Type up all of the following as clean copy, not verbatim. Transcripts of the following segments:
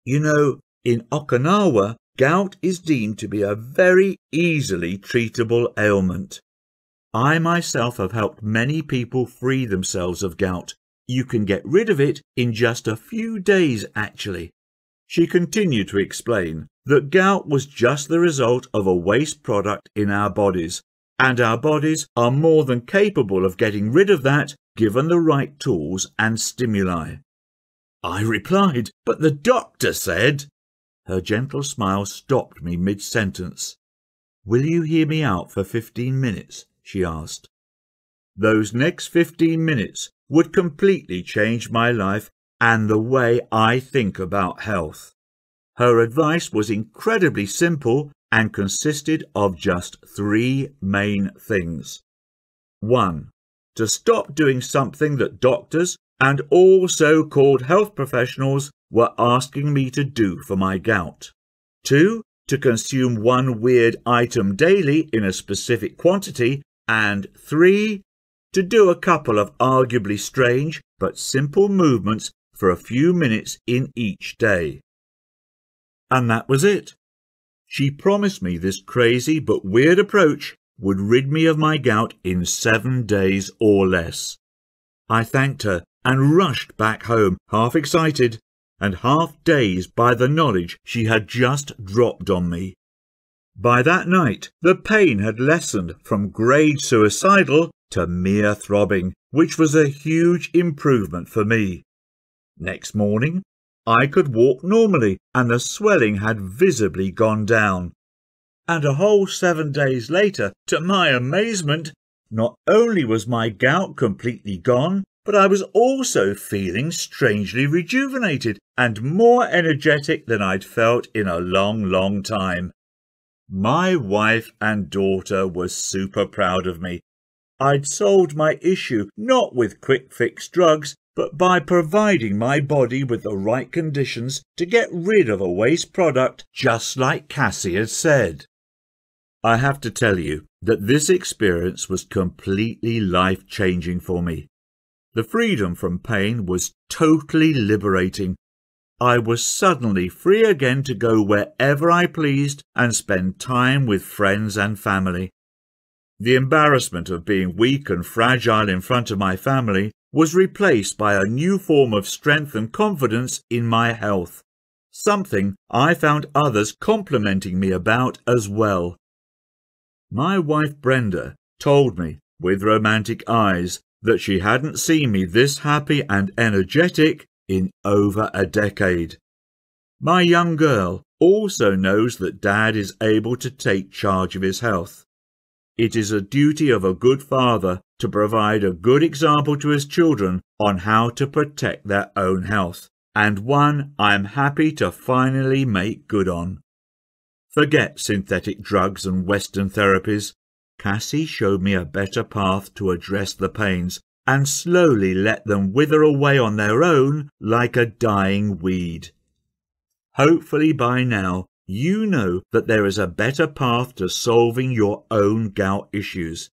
You know, in Okinawa, gout is deemed to be a very easily treatable ailment. I myself have helped many people free themselves of gout. You can get rid of it in just a few days, actually. She continued to explain that gout was just the result of a waste product in our bodies, and our bodies are more than capable of getting rid of that given the right tools and stimuli. I replied, "But the doctor said—" Her gentle smile stopped me mid-sentence. "Will you hear me out for 15 minutes?" she asked. Those next 15 minutes would completely change my life and the way I think about health. Her advice was incredibly simple and consisted of just 3 main things. 1. To stop doing something that doctors and all so-called health professionals were asking me to do for my gout. 2. To consume one weird item daily in a specific quantity. And 3. To do a couple of arguably strange but simple movements for a few minutes in each day. And that was it. She promised me this crazy but weird approach would rid me of my gout in 7 days or less. I thanked her and rushed back home, half excited and half dazed by the knowledge she had just dropped on me. By that night, the pain had lessened from grade suicidal to mere throbbing, which was a huge improvement for me. Next morning, I could walk normally and the swelling had visibly gone down. And a whole 7 days later, to my amazement, not only was my gout completely gone, but I was also feeling strangely rejuvenated and more energetic than I'd felt in a long time. My wife and daughter were super proud of me. I'd solved my issue not with quick-fix drugs, but by providing my body with the right conditions to get rid of a waste product, just like Cassie had said. I have to tell you that this experience was completely life-changing for me. The freedom from pain was totally liberating. I was suddenly free again to go wherever I pleased and spend time with friends and family. The embarrassment of being weak and fragile in front of my family was replaced by a new form of strength and confidence in my health, something I found others complimenting me about as well. My wife Brenda told me, with romantic eyes, that she hadn't seen me this happy and energetic in over a decade. My young girl also knows that Dad is able to take charge of his health. It is a duty of a good father to provide a good example to his children on how to protect their own health, and one I am happy to finally make good on. Forget synthetic drugs and Western therapies. Cassie showed me a better path to address the pains and slowly let them wither away on their own like a dying weed. Hopefully by now you know that there is a better path to solving your own gout issues.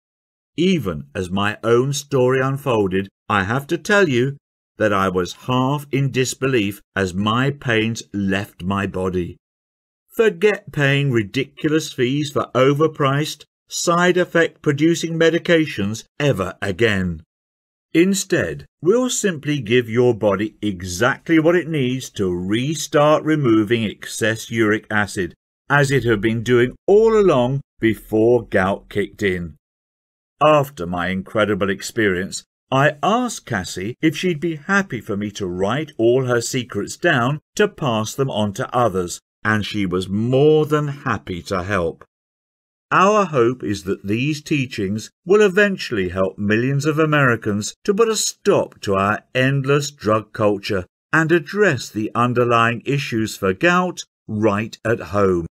Even as my own story unfolded, I have to tell you that I was half in disbelief as my pains left my body. Forget paying ridiculous fees for overpriced, side effect producing medications ever again. Instead, we'll simply give your body exactly what it needs to restart removing excess uric acid, as it had been doing all along before gout kicked in. After my incredible experience, I asked Cassie if she'd be happy for me to write all her secrets down to pass them on to others, and she was more than happy to help. Our hope is that these teachings will eventually help millions of Americans to put a stop to our endless drug culture and address the underlying issues for gout right at home.